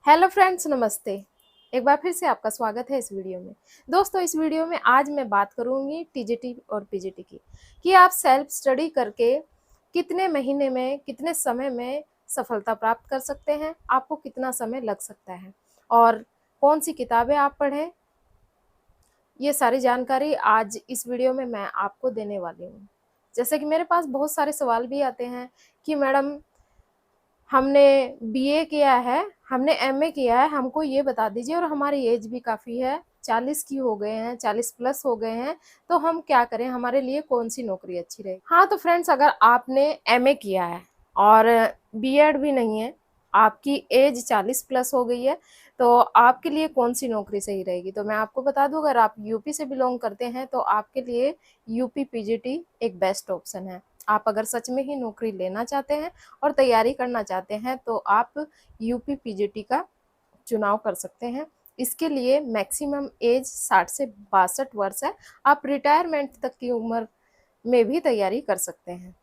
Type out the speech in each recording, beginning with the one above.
Hello friends, नमस्ते। एक बार फिर से आपका स्वागत है इस वीडियो में। दोस्तों, इस वीडियो में आज मैं बात करूंगी टीजीटी और पीजीटी की कि आप सेल्फ स्टडी करके कितने महीने में, कितने समय में सफलता प्राप्त कर सकते हैं, आपको कितना समय लग सकता है और कौन सी किताबें आप पढ़ें। ये सारी जानकारी आज इस वीडियो में मैं आपको देने वाली हूँ। जैसे कि मेरे पास बहुत सारे सवाल भी आते हैं कि मैडम, हमने बीए किया है, हमने एमए किया है, हमको ये बता दीजिए और हमारी एज भी काफ़ी है, 40 की हो गए हैं, 40 प्लस हो गए हैं, तो हम क्या करें, हमारे लिए कौन सी नौकरी अच्छी रहेगी। हाँ, तो फ्रेंड्स, अगर आपने एमए किया है और बीएड भी नहीं है, आपकी एज 40 प्लस हो गई है, तो आपके लिए कौन सी नौकरी सही रहेगी। तो मैं आपको बता दूं, अगर आप यूपी से बिलोंग करते हैं तो आपके लिए यूपी पीजीटी एक बेस्ट ऑप्शन है। आप अगर सच में ही नौकरी लेना चाहते हैं और तैयारी करना चाहते हैं तो आप यूपी पीजीटी का चुनाव कर सकते हैं। इसके लिए मैक्सिमम एज 60 से 62 वर्ष है। आप रिटायरमेंट तक की उम्र में भी तैयारी कर सकते हैं।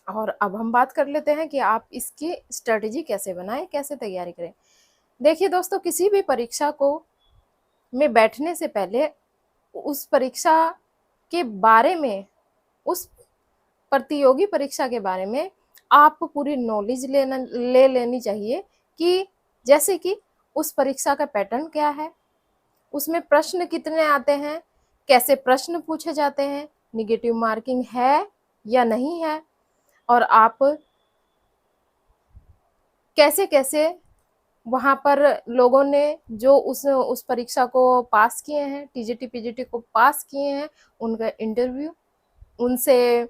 और अब हम बात कर लेते हैं कि आप इसकी स्ट्रेटजी कैसे बनाएं, कैसे तैयारी करें। देखिए दोस्तों, किसी भी परीक्षा को में बैठने से पहले उस परीक्षा के बारे में, उस प्रतियोगी परीक्षा के बारे में आपको पूरी नॉलेज ले लेनी चाहिए कि जैसे कि उस परीक्षा का पैटर्न क्या है, उसमें प्रश्न कितने आते हैं, कैसे प्रश्न पूछे जाते हैं, निगेटिव मार्किंग है या नहीं है, और आप कैसे कैसे वहाँ पर लोगों ने जो उस परीक्षा को पास किए हैं, टीजीटी पीजीटी को पास किए हैं, उनका इंटरव्यू, उनसे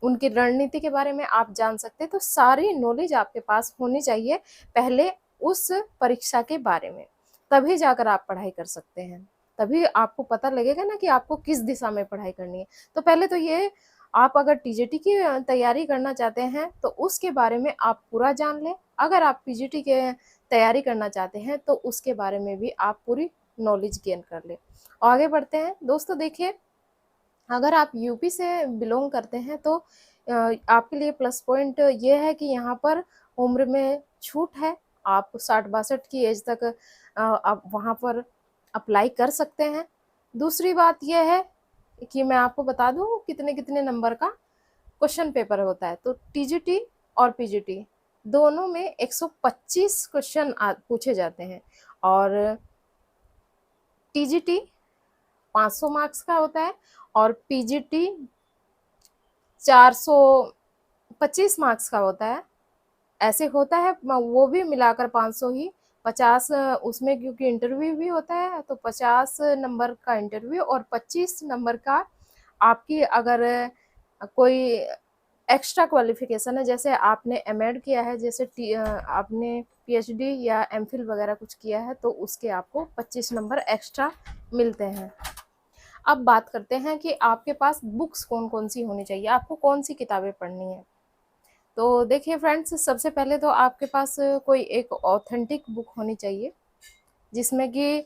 उनकी रणनीति के बारे में आप जान सकते हैं। तो सारी नॉलेज आपके पास होनी चाहिए पहले उस परीक्षा के बारे में, तभी जाकर आप पढ़ाई कर सकते हैं। तभी आपको पता लगेगा ना कि आपको किस दिशा में पढ़ाई करनी है। तो पहले तो ये, आप अगर टीजीटी की तैयारी करना चाहते हैं तो उसके बारे में आप पूरा जान लें। अगर आप पीजीटी के तैयारी करना चाहते हैं तो उसके बारे में भी आप पूरी नॉलेज गेन कर लें। आगे बढ़ते हैं दोस्तों। देखिए, अगर आप यूपी से बिलोंग करते हैं तो आपके लिए प्लस पॉइंट ये है कि यहाँ पर उम्र में छूट है। आप 60-62 की एज तक आप वहाँ पर अप्लाई कर सकते हैं। दूसरी बात यह है कि मैं आपको बता दूँ कितने कितने नंबर का क्वेश्चन पेपर होता है। तो टीजीटी और पीजीटी दोनों में 125 क्वेश्चन पूछे जाते हैं और टीजीटी 500 मार्क्स का होता है और पीजीटी 425 मार्क्स का होता है। ऐसे होता है, वो भी मिलाकर 500 ही, 50 उसमें, क्योंकि इंटरव्यू भी होता है तो 50 नंबर का इंटरव्यू और 25 नंबर का आपकी अगर कोई एक्स्ट्रा क्वालिफिकेशन है, जैसे आपने एमएड किया है, जैसे आपने पीएचडी या एमफिल वगैरह कुछ किया है, तो उसके आपको 25 नंबर एक्स्ट्रा मिलते हैं। अब बात करते हैं कि आपके पास बुक्स कौन कौन सी होनी चाहिए, आपको कौन सी किताबें पढ़नी है। तो देखिए फ्रेंड्स, सबसे पहले तो आपके पास कोई एक ऑथेंटिक बुक होनी चाहिए जिसमें कि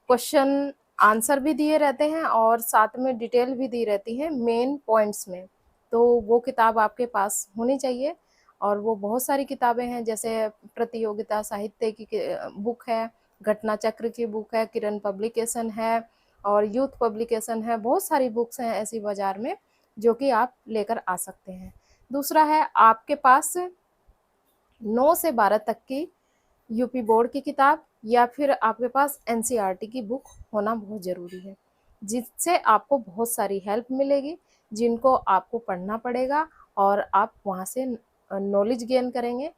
क्वेश्चन आंसर भी दिए रहते हैं और साथ में डिटेल भी दी रहती है मेन पॉइंट्स में। तो वो किताब आपके पास होनी चाहिए। और वो बहुत सारी किताबें हैं, जैसे प्रतियोगिता साहित्य की बुक है, घटना चक्र की बुक है, किरण पब्लिकेशन है और यूथ पब्लिकेशन है। बहुत सारी बुक्स हैं ऐसी बाजार में जो कि आप लेकर आ सकते हैं। दूसरा है, आपके पास 9 से 12 तक की यूपी बोर्ड की किताब या फिर आपके पास एनसीईआरटी की बुक होना बहुत ज़रूरी है, जिससे आपको बहुत सारी हेल्प मिलेगी, जिनको आपको पढ़ना पड़ेगा और आप वहाँ से नॉलेज गेन करेंगे।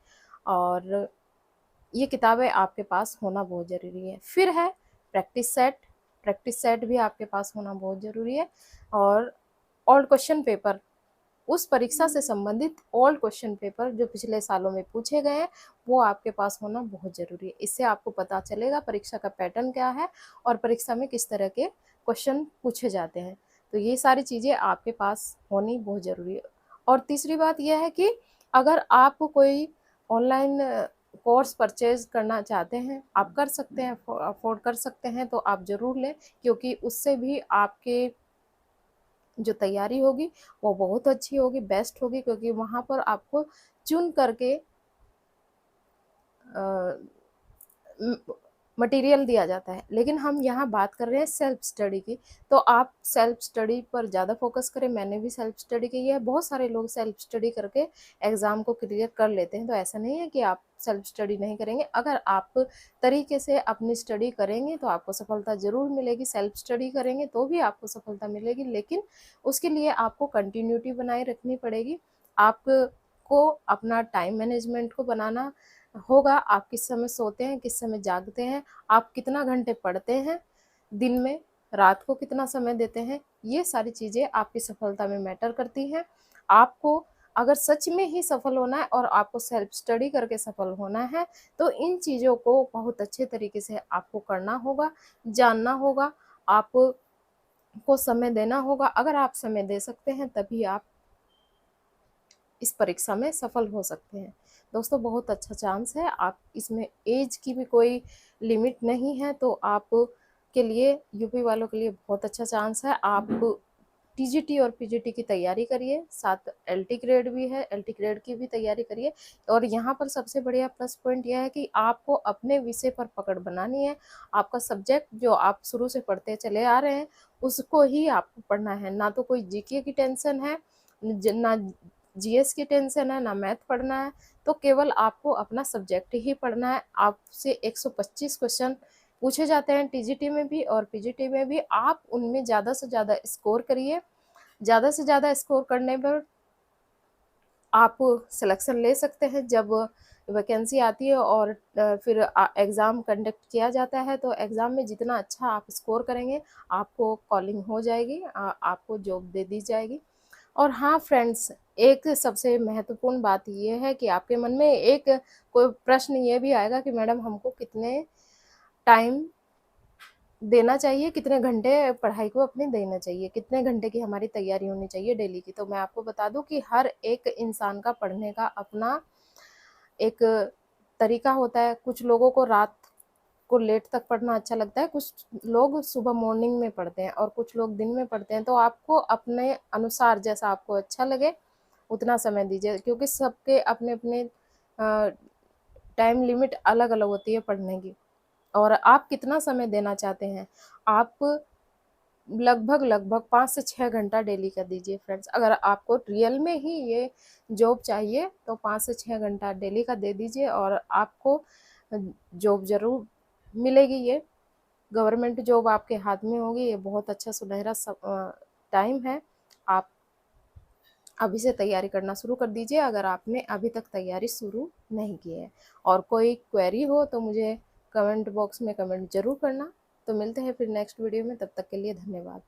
और ये किताबें आपके पास होना बहुत ज़रूरी है। फिर है प्रैक्टिस सेट। प्रैक्टिस सेट भी आपके पास होना बहुत ज़रूरी है। और ओल्ड क्वेश्चन पेपर, उस परीक्षा से संबंधित ओल्ड क्वेश्चन पेपर जो पिछले सालों में पूछे गए हैं, वो आपके पास होना बहुत ज़रूरी है। इससे आपको पता चलेगा परीक्षा का पैटर्न क्या है और परीक्षा में किस तरह के क्वेश्चन पूछे जाते हैं। तो ये सारी चीज़ें आपके पास होनी बहुत ज़रूरी है। और तीसरी बात यह है कि अगर आप कोई ऑनलाइन कोर्स परचेज करना चाहते हैं, आप कर सकते हैं, अफोर्ड कर सकते हैं, तो आप ज़रूर लें, क्योंकि उससे भी आपके जो तैयारी होगी वो बहुत अच्छी होगी, बेस्ट होगी, क्योंकि वहाँ पर आपको चुन करके मटेरियल दिया जाता है, लेकिन हम यहाँ बात कर रहे हैं सेल्फ स्टडी की। तो आप सेल्फ स्टडी पर ज़्यादा फोकस करें। मैंने भी सेल्फ स्टडी की है, बहुत सारे लोग सेल्फ स्टडी करके एग्ज़ाम को क्लियर कर लेते हैं। तो ऐसा नहीं है कि आप सेल्फ स्टडी नहीं करेंगे, अगर आप तरीके से अपनी स्टडी करेंगे तो आपको सफलता ज़रूर मिलेगी। सेल्फ स्टडी करेंगे तो भी आपको सफलता मिलेगी, लेकिन उसके लिए आपको कंटिन्यूटी बनाए रखनी पड़ेगी। आपको अपना टाइम मैनेजमेंट को बनाना होगा। आप किस समय सोते हैं, किस समय जागते हैं, आप कितना घंटे पढ़ते हैं दिन में, रात को कितना समय देते हैं, ये सारी चीज़ें आपकी सफलता में मैटर करती हैं। आपको अगर सच में ही सफल होना है और आपको सेल्फ स्टडी करके सफल होना है, तो इन चीज़ों को बहुत अच्छे तरीके से आपको करना होगा, जानना होगा, आपको समय देना होगा। अगर आप समय दे सकते हैं तभी आप इस परीक्षा में सफल हो सकते हैं। दोस्तों, बहुत अच्छा चांस है, आप इसमें एज की भी कोई लिमिट नहीं है, तो आप के लिए, यूपी वालों के लिए बहुत अच्छा चांस है। आप टीजीटी और पीजीटी की तैयारी करिए, साथ एलटी ग्रेड भी है, एलटी ग्रेड की भी तैयारी करिए। और यहाँ पर सबसे बढ़िया प्लस पॉइंट यह है कि आपको अपने विषय पर पकड़ बनानी है। आपका सब्जेक्ट जो आप शुरू से पढ़ते चले आ रहे हैं उसको ही आपको पढ़ना है, ना तो कोई जीके की टेंशन है, ना जीएस की टेंशन है, ना मैथ पढ़ना है। तो केवल आपको अपना सब्जेक्ट ही पढ़ना है। आपसे 125 क्वेश्चन पूछे जाते हैं टीजीटी में भी और पीजीटी में भी। आप उनमें ज़्यादा से ज़्यादा स्कोर करिए। ज़्यादा से ज़्यादा स्कोर करने पर आप सिलेक्शन ले सकते हैं। जब वैकेंसी आती है और फिर एग्ज़ाम कंडक्ट किया जाता है, तो एग्ज़ाम में जितना अच्छा आप स्कोर करेंगे, आपको कॉलिंग हो जाएगी, आपको जॉब दे दी जाएगी। और हाँ फ्रेंड्स, एक सबसे महत्वपूर्ण बात ये है कि आपके मन में एक कोई प्रश्न ये भी आएगा कि मैडम हमको कितने टाइम देना चाहिए, कितने घंटे पढ़ाई को अपने देना चाहिए, कितने घंटे की हमारी तैयारी होनी चाहिए डेली की। तो मैं आपको बता दूं कि हर एक इंसान का पढ़ने का अपना एक तरीका होता है। कुछ लोगों को रात को लेट तक पढ़ना अच्छा लगता है, कुछ लोग सुबह मॉर्निंग में पढ़ते हैं और कुछ लोग दिन में पढ़ते हैं। तो आपको अपने अनुसार जैसा आपको अच्छा लगे उतना समय दीजिए, क्योंकि सबके अपने अपने टाइम लिमिट अलग अलग होती है पढ़ने की। और आप कितना समय देना चाहते हैं, आप लगभग लगभग 5 से 6 घंटा डेली का दीजिए फ्रेंड्स। अगर आपको रियल में ही ये जॉब चाहिए तो 5 से 6 घंटा डेली का दे दीजिए और आपको जॉब ज़रूर मिलेगी। ये गवर्नमेंट जॉब आपके हाथ में होगी। ये बहुत अच्छा सुनहरा टाइम है। आप अभी से तैयारी करना शुरू कर दीजिए अगर आपने अभी तक तैयारी शुरू नहीं की है। और कोई क्वेरी हो तो मुझे कमेंट बॉक्स में कमेंट ज़रूर करना। तो मिलते हैं फिर नेक्स्ट वीडियो में, तब तक के लिए धन्यवाद।